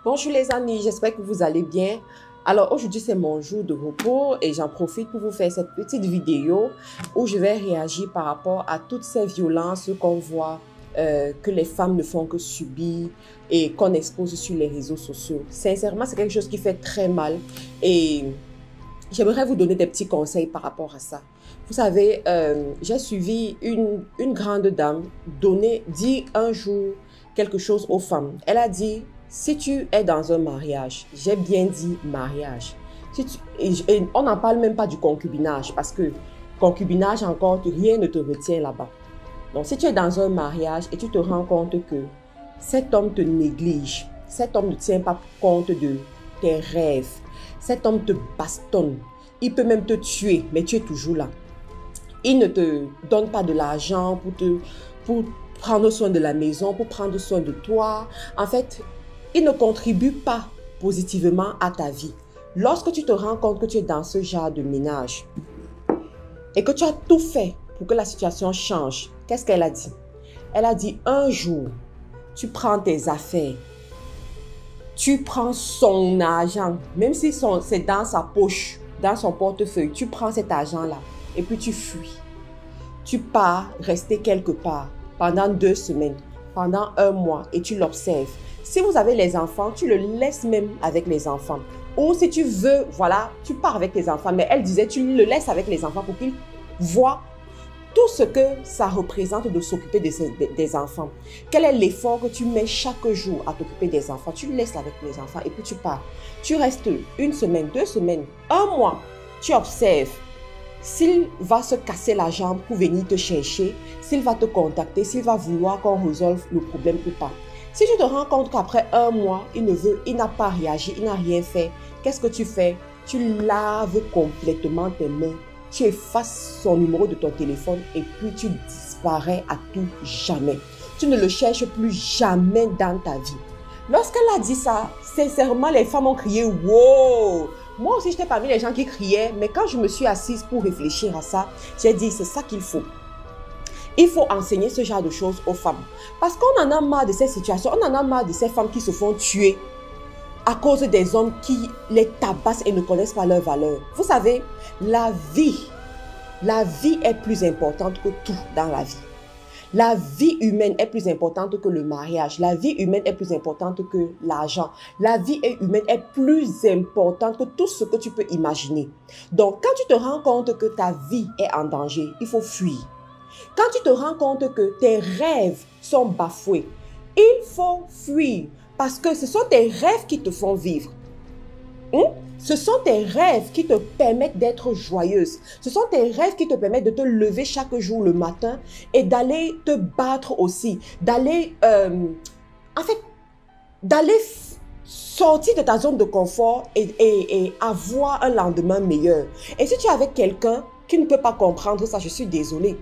Bonjour les amis, j'espère que vous allez bien. Alors aujourd'hui c'est mon jour de repos et j'en profite pour vous faire cette petite vidéo où je vais réagir par rapport à toutes ces violences qu'on voit que les femmes ne font que subir et qu'on expose sur les réseaux sociaux. Sincèrement, c'est quelque chose qui fait très mal et j'aimerais vous donner des petits conseils par rapport à ça. Vous savez, j'ai suivi une grande dame dire un jour quelque chose aux femmes. Elle a dit: si tu es dans un mariage, j'ai bien dit mariage, et on n'en parle même pas du concubinage parce que concubinage encore, rien ne te retient là-bas. Donc si tu es dans un mariage et tu te rends compte que cet homme te néglige, cet homme ne tient pas compte de tes rêves, cet homme te bastonne, il peut même te tuer, mais tu es toujours là. Il ne te donne pas de l'argent pour prendre soin de la maison, pour prendre soin de toi. En fait, il ne contribue pas positivement à ta vie. Lorsque tu te rends compte que tu es dans ce genre de ménage et que tu as tout fait pour que la situation change, qu'est-ce qu'elle a dit? Elle a dit: un jour, tu prends tes affaires, tu prends son argent, même si c'est dans sa poche, dans son portefeuille, tu prends cet argent-là et puis tu fuis. Tu pars rester quelque part pendant 2 semaines, pendant 1 mois et tu l'observes. Si vous avez les enfants, tu le laisses même avec les enfants. Ou si tu veux, voilà, tu pars avec tes enfants. Mais elle disait, tu le laisses avec les enfants pour qu'ils voient tout ce que ça représente de s'occuper des enfants. Quel est l'effort que tu mets chaque jour à t'occuper des enfants? Tu le laisses avec les enfants et puis tu pars. Tu restes 1 semaine, 2 semaines, 1 mois. Tu observes. S'il va se casser la jambe pour venir te chercher, s'il va te contacter, s'il va vouloir qu'on résolve le problème ou pas. Si tu te rends compte qu'après 1 mois, il n'a pas réagi, il n'a rien fait, qu'est-ce que tu fais? Tu laves complètement tes mains, tu effaces son numéro de ton téléphone et puis tu disparais à tout jamais. Tu ne le cherches plus jamais dans ta vie. Lorsqu'elle a dit ça, sincèrement, les femmes ont crié « wow !» Moi aussi, j'étais parmi les gens qui criaient, mais quand je me suis assise pour réfléchir à ça, j'ai dit: c'est ça qu'il faut. Il faut enseigner ce genre de choses aux femmes. Parce qu'on en a marre de ces situations, on en a marre de ces femmes qui se font tuer à cause des hommes qui les tabassent et ne connaissent pas leur valeur. Vous savez, la vie est plus importante que tout dans la vie. La vie humaine est plus importante que le mariage. La vie humaine est plus importante que l'argent. La vie humaine est plus importante que tout ce que tu peux imaginer. Donc, quand tu te rends compte que ta vie est en danger, il faut fuir. Quand tu te rends compte que tes rêves sont bafoués, il faut fuir parce que ce sont tes rêves qui te font vivre. Ce sont tes rêves qui te permettent d'être joyeuse. Ce sont tes rêves qui te permettent de te lever chaque jour le matin et d'aller te battre aussi. D'aller, d'aller sortir de ta zone de confort et avoir un lendemain meilleur. Et si tu es avec quelqu'un qui ne peut pas comprendre ça, je suis désolée.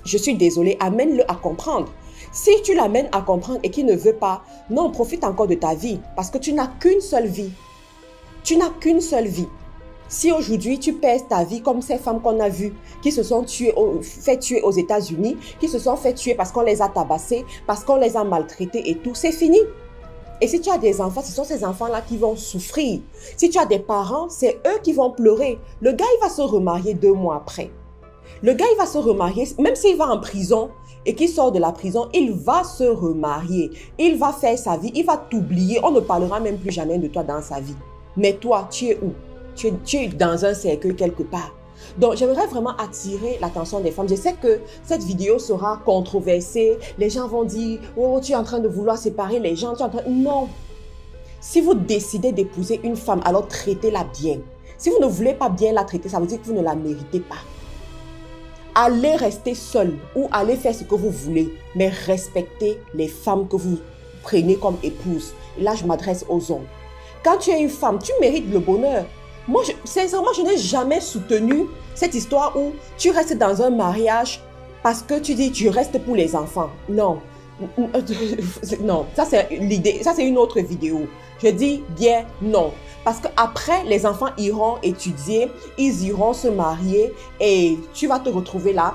Je suis désolée, amène-le à comprendre. Si tu l'amènes à comprendre et qu'il ne veut pas, non, profite encore de ta vie parce que tu n'as qu'une seule vie. Tu n'as qu'une seule vie. Si aujourd'hui tu perds ta vie comme ces femmes qu'on a vues qui se sont fait tuer aux États-Unis, qui se sont fait tuer parce qu'on les a tabassées, parce qu'on les a maltraitées et tout, c'est fini. Et si tu as des enfants, ce sont ces enfants-là qui vont souffrir. Si tu as des parents, c'est eux qui vont pleurer. Le gars, il va se remarier 2 mois après. Le gars, il va se remarier, même s'il va en prison et qu'il sort de la prison, il va se remarier. Il va faire sa vie, il va t'oublier. On ne parlera même plus jamais de toi dans sa vie. Mais toi, tu es où? Tu es dans un cercueil quelque part. Donc, j'aimerais vraiment attirer l'attention des femmes. Je sais que cette vidéo sera controversée. Les gens vont dire: oh, tu es en train de vouloir séparer les gens. Non. Si vous décidez d'épouser une femme, alors traitez-la bien. Si vous ne voulez pas bien la traiter, ça veut dire que vous ne la méritez pas. Allez rester seul ou allez faire ce que vous voulez, mais respectez les femmes que vous prenez comme épouses. Et là, je m'adresse aux hommes. Quand tu es une femme, tu mérites le bonheur. Moi, sincèrement, je n'ai jamais soutenu cette histoire où tu restes dans un mariage parce que tu dis tu restes pour les enfants. Non. Non, ça c'est l'idée, ça c'est une autre vidéo. Je dis bien non. Parce qu'après, les enfants iront étudier, ils iront se marier et tu vas te retrouver là,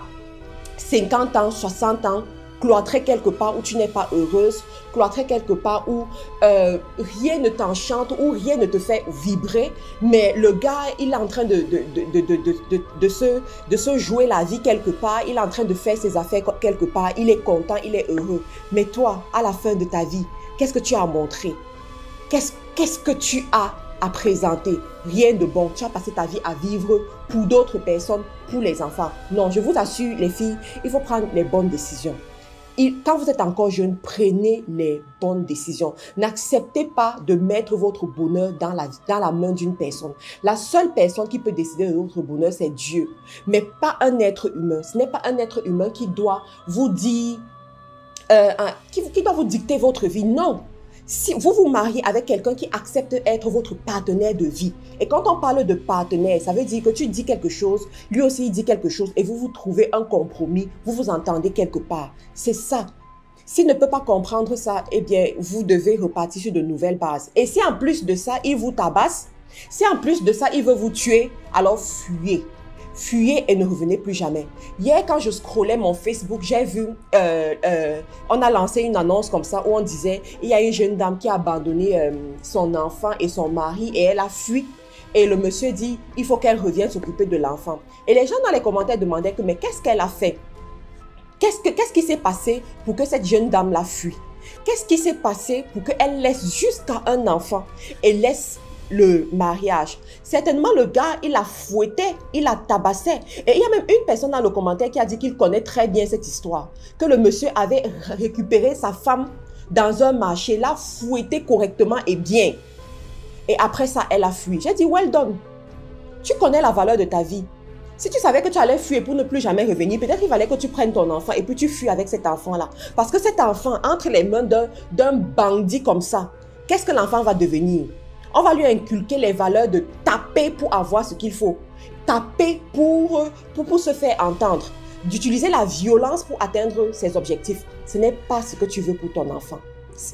50 ans, 60 ans, cloîtré quelque part où tu n'es pas heureuse, cloîtré quelque part où rien ne t'enchante, où rien ne te fait vibrer, mais le gars, il est en train de se jouer la vie quelque part, il est en train de faire ses affaires quelque part, il est content, il est heureux. Mais toi, à la fin de ta vie, qu'est-ce que tu as montré? Qu'est-ce que tu as à présenter? Rien de bon. Tu as passé ta vie à vivre pour d'autres personnes, pour les enfants. Non, je vous assure, les filles, il faut prendre les bonnes décisions. Quand vous êtes encore jeune, prenez les bonnes décisions. N'acceptez pas de mettre votre bonheur dans la main d'une personne. La seule personne qui peut décider de votre bonheur, c'est Dieu. Mais pas un être humain. Ce n'est pas un être humain qui doit vous dire, qui doit vous dicter votre vie. Non. Si vous vous mariez avec quelqu'un qui accepte d'être votre partenaire de vie, et quand on parle de partenaire, ça veut dire que tu dis quelque chose, lui aussi il dit quelque chose, et vous trouvez un compromis, vous vous entendez quelque part. C'est ça. S'il ne peut pas comprendre ça, eh bien, vous devez repartir sur de nouvelles bases. Et si en plus de ça, il vous tabasse, si en plus de ça, il veut vous tuer, alors fuyez. Fuyez et ne revenez plus jamais. Hier, quand je scrollais mon Facebook, j'ai vu, on a lancé une annonce comme ça où on disait, il y a une jeune dame qui a abandonné son enfant et son mari et elle a fui. Et le monsieur dit, il faut qu'elle revienne s'occuper de l'enfant. Et les gens dans les commentaires demandaient que, mais qu'est-ce qu'elle a fait? Qu'est-ce qui s'est passé pour que cette jeune dame la fuit? Qu'est-ce qui s'est passé pour qu'elle laisse jusqu'à un enfant et laisse le mariage? Certainement, le gars, il a fouetté, il a tabassé. Et il y a même une personne dans le commentaire qui a dit qu'il connaît très bien cette histoire. Que le monsieur avait récupéré sa femme dans un marché, l'a fouetté correctement et bien. Et après ça, elle a fui. J'ai dit, well done. Tu connais la valeur de ta vie. Si tu savais que tu allais fuir pour ne plus jamais revenir, peut-être il fallait que tu prennes ton enfant et puis tu fuis avec cet enfant-là. Parce que cet enfant, entre les mains d'un bandit comme ça, qu'est-ce que l'enfant va devenir? On va lui inculquer les valeurs de taper pour avoir ce qu'il faut. Taper pour se faire entendre. D'utiliser la violence pour atteindre ses objectifs. Ce n'est pas ce que tu veux pour ton enfant.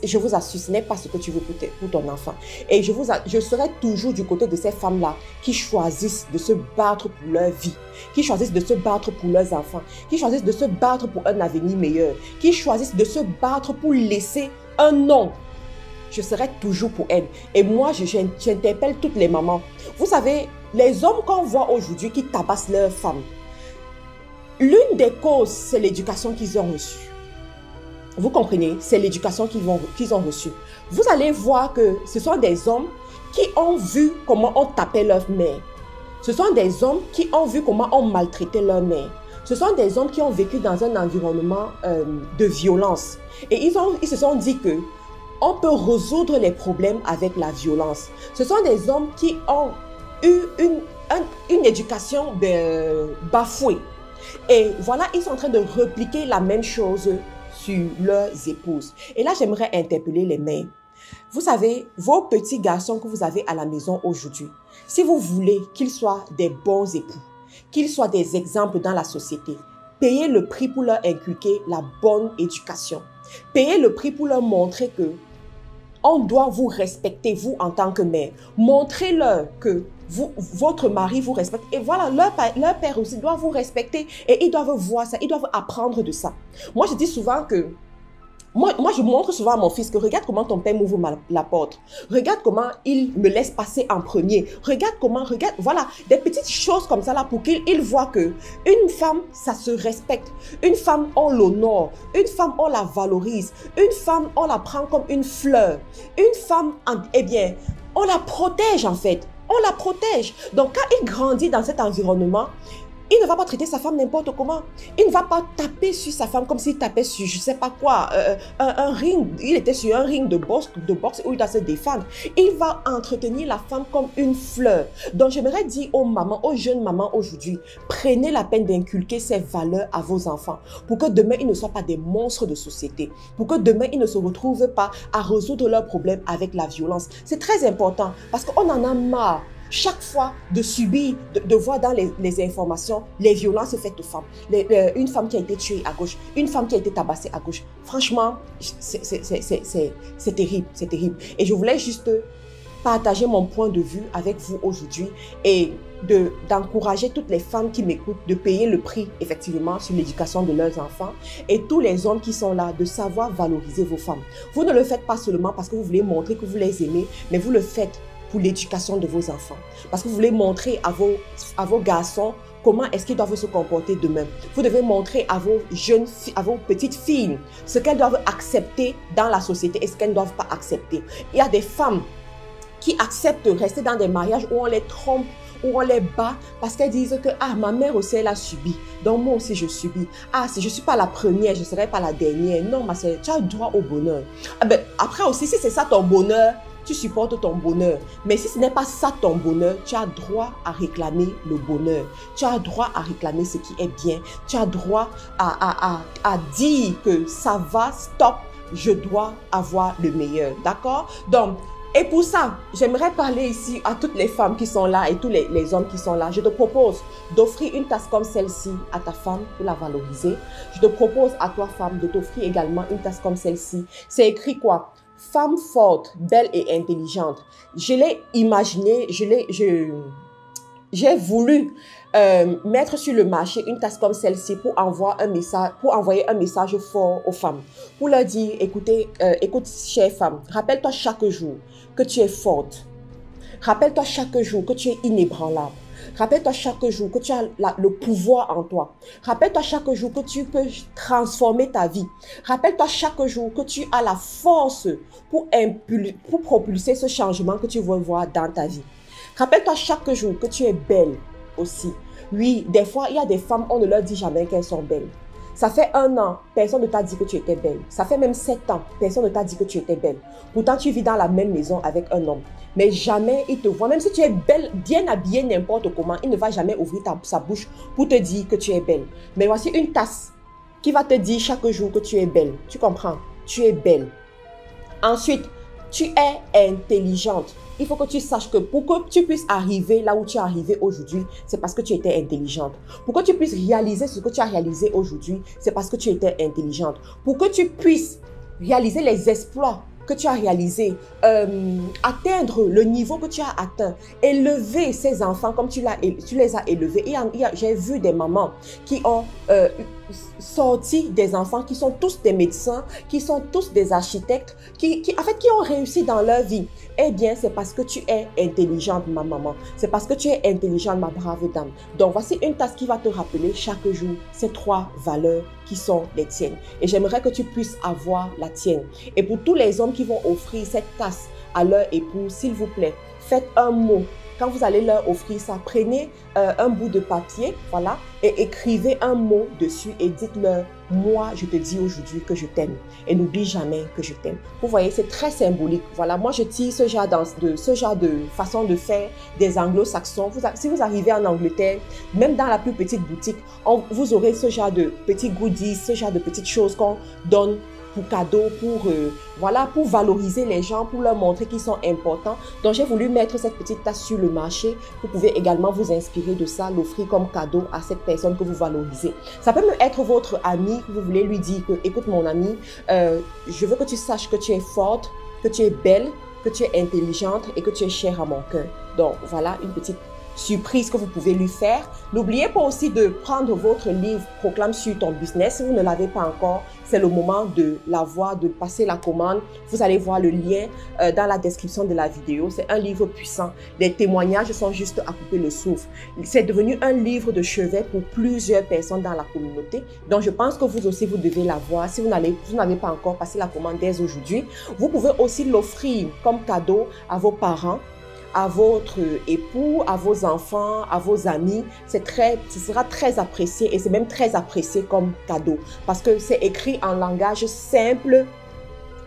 Je vous assure, ce n'est pas ce que tu veux pour ton enfant. Et je serai toujours du côté de ces femmes-là qui choisissent de se battre pour leur vie, qui choisissent de se battre pour leurs enfants, qui choisissent de se battre pour un avenir meilleur, qui choisissent de se battre pour laisser un nom. Je serai toujours pour elles. Et moi, j'interpelle toutes les mamans. Vous savez, les hommes qu'on voit aujourd'hui qui tabassent leurs femmes, l'une des causes, c'est l'éducation qu'ils ont reçue. Vous comprenez? C'est l'éducation qu'ils ont reçue. Vous allez voir que ce sont des hommes qui ont vu comment on tapait leur mère. Ce sont des hommes qui ont vu comment on maltraitait leur mère. Ce sont des hommes qui ont vécu dans un environnement de violence. Et ils se sont dit que on peut résoudre les problèmes avec la violence. Ce sont des hommes qui ont eu une éducation bafouée. Et voilà, ils sont en train de répliquer la même chose sur leurs épouses. Et là, j'aimerais interpeller les mères. Vous savez, vos petits garçons que vous avez à la maison aujourd'hui, si vous voulez qu'ils soient des bons époux, qu'ils soient des exemples dans la société, payez le prix pour leur inculquer la bonne éducation. Payez le prix pour leur montrer que on doit vous respecter, vous en tant que mère. Montrez-leur que votre mari vous respecte. Et voilà, leur père aussi doit vous respecter. Et ils doivent voir ça, ils doivent apprendre de ça. Moi, je dis souvent que Moi, je montre souvent à mon fils que regarde comment ton père m'ouvre la porte. Regarde comment il me laisse passer en premier. Regarde, voilà, des petites choses comme ça là pour qu'il voit que une femme, ça se respecte. Une femme, on l'honore. Une femme, on la valorise. Une femme, on la prend comme une fleur. Une femme, eh bien, on la protège en fait. On la protège. Donc, quand il grandit dans cet environnement, il ne va pas traiter sa femme n'importe comment. Il ne va pas taper sur sa femme comme s'il tapait sur je ne sais pas quoi, un ring. Il était sur un ring de boxe où il doit se défendre. Il va entretenir la femme comme une fleur. Donc j'aimerais dire aux mamans, aux jeunes mamans aujourd'hui, prenez la peine d'inculquer ces valeurs à vos enfants pour que demain ils ne soient pas des monstres de société. Pour que demain ils ne se retrouvent pas à résoudre leurs problèmes avec la violence. C'est très important parce qu'on en a marre. Chaque fois de subir, de voir dans les informations les violences faites aux femmes. Une femme qui a été tuée à gauche, une femme qui a été tabassée à gauche. Franchement, c'est terrible, c'est terrible. Et je voulais juste partager mon point de vue avec vous aujourd'hui et d'encourager toutes les femmes qui m'écoutent de payer le prix, effectivement, sur l'éducation de leurs enfants et tous les hommes qui sont là de savoir valoriser vos femmes. Vous ne le faites pas seulement parce que vous voulez montrer que vous les aimez, mais vous le faites pour l'éducation de vos enfants. Parce que vous voulez montrer à vos garçons comment est-ce qu'ils doivent se comporter demain. Vous devez montrer à vos jeunes filles, à vos petites filles, ce qu'elles doivent accepter dans la société et ce qu'elles ne doivent pas accepter. Il y a des femmes qui acceptent de rester dans des mariages où on les trompe, où on les bat parce qu'elles disent que ah, ma mère aussi elle a subi, donc moi aussi je subis. Ah, si je ne suis pas la première, je ne serai pas la dernière. Non, ma soeur, tu as le droit au bonheur. Ah ben, après aussi, si c'est ça ton bonheur, tu supportes ton bonheur. Mais si ce n'est pas ça ton bonheur, tu as droit à réclamer le bonheur. Tu as droit à réclamer ce qui est bien. Tu as droit à dire que ça va, stop, je dois avoir le meilleur. D'accord? Donc, et pour ça, j'aimerais parler ici à toutes les femmes qui sont là et tous les hommes qui sont là. Je te propose d'offrir une tasse comme celle-ci à ta femme pour la valoriser. Je te propose à toi, femme, de t'offrir également une tasse comme celle-ci. C'est écrit quoi? Femme forte, belle et intelligente. Je l'ai imaginé, j'ai voulu mettre sur le marché une tasse comme celle-ci pour envoyer un message fort aux femmes. Pour leur dire, écoutez, écoute, chère femme, rappelle-toi chaque jour que tu es forte. Rappelle-toi chaque jour que tu es inébranlable. Rappelle-toi chaque jour que tu as le pouvoir en toi. Rappelle-toi chaque jour que tu peux transformer ta vie. Rappelle-toi chaque jour que tu as la force pour propulser ce changement que tu veux voir dans ta vie. Rappelle-toi chaque jour que tu es belle aussi. Oui, des fois, il y a des femmes, on ne leur dit jamais qu'elles sont belles. Ça fait 1 an, personne ne t'a dit que tu étais belle. Ça fait même 7 ans, personne ne t'a dit que tu étais belle. Pourtant, tu vis dans la même maison avec un homme. Mais jamais il te voit. Même si tu es belle, bien habillée n'importe comment, il ne va jamais ouvrir sa bouche pour te dire que tu es belle. Mais voici une tasse qui va te dire chaque jour que tu es belle. Tu comprends? Tu es belle. Ensuite, tu es intelligente. Il faut que tu saches que pour que tu puisses arriver là où tu es arrivé aujourd'hui, c'est parce que tu étais intelligente. Pour que tu puisses réaliser ce que tu as réalisé aujourd'hui, c'est parce que tu étais intelligente. Pour que tu puisses réaliser les exploits que tu as réalisés, atteindre le niveau que tu as atteint, élever ces enfants comme tu les as élevés. J'ai vu des mamans qui ont sorti des enfants qui sont tous des médecins, qui sont tous des architectes, qui ont réussi dans leur vie. Eh bien, c'est parce que tu es intelligente, ma maman. C'est parce que tu es intelligente, ma brave dame. Donc, voici une tasse qui va te rappeler chaque jour ces 3 valeurs qui sont les tiennes. Et j'aimerais que tu puisses avoir la tienne. Et pour tous les hommes qui vont offrir cette tasse à leur époux, s'il vous plaît, faites un mot. Quand vous allez leur offrir ça, prenez un bout de papier, voilà, et écrivez un mot dessus et dites-leur, moi, je te dis aujourd'hui que je t'aime. Et n'oublie jamais que je t'aime. Vous voyez, c'est très symbolique. Voilà, moi, je tire ce genre de façon de faire des anglo-saxons. Si vous arrivez en Angleterre, même dans la plus petite boutique, vous aurez ce genre de petits goodies, ce genre de petites choses qu'on donne pour cadeau, pour valoriser les gens, pour leur montrer qu'ils sont importants. Donc, j'ai voulu mettre cette petite tasse sur le marché. Vous pouvez également vous inspirer de ça, l'offrir comme cadeau à cette personne que vous valorisez. Ça peut même être votre ami, que vous voulez lui dire que, écoute mon ami, je veux que tu saches que tu es forte, que tu es belle, que tu es intelligente et que tu es chère à mon cœur. Donc, voilà une petite surprise que vous pouvez lui faire. N'oubliez pas aussi de prendre votre livre Proclame sur ton business. Si vous ne l'avez pas encore, c'est le moment de l'avoir, de passer la commande. Vous allez voir le lien dans la description de la vidéo. C'est un livre puissant. Les témoignages sont juste à couper le souffle. C'est devenu un livre de chevet pour plusieurs personnes dans la communauté. Donc, je pense que vous aussi, vous devez l'avoir. Si vous n'avez pas encore passé la commande dès aujourd'hui, vous pouvez aussi l'offrir comme cadeau à vos parents, à votre époux, à vos enfants, à vos amis. Ce sera très apprécié et c'est même très apprécié comme cadeau parce que c'est écrit en langage simple,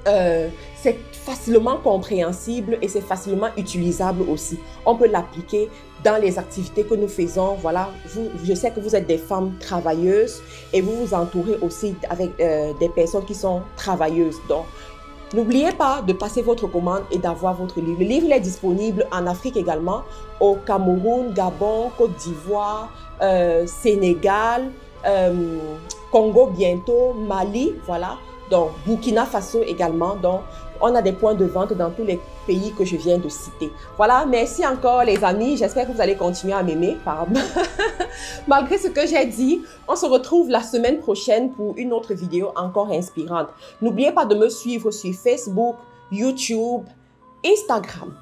c'est facilement compréhensible et c'est facilement utilisable aussi. On peut l'appliquer dans les activités que nous faisons. Voilà, je sais que vous êtes des femmes travailleuses et vous vous entourez aussi avec des personnes qui sont travailleuses. Donc, n'oubliez pas de passer votre commande et d'avoir votre livre. Le livre est disponible en Afrique également, au Cameroun, Gabon, Côte d'Ivoire, Sénégal, Congo bientôt, Mali, voilà. Donc, Burkina Faso également. Donc, on a des points de vente dans tous les pays que je viens de citer. Voilà, merci encore les amis. J'espère que vous allez continuer à m'aimer. Malgré ce que j'ai dit, on se retrouve la semaine prochaine pour une autre vidéo encore inspirante. N'oubliez pas de me suivre sur Facebook, YouTube, Instagram.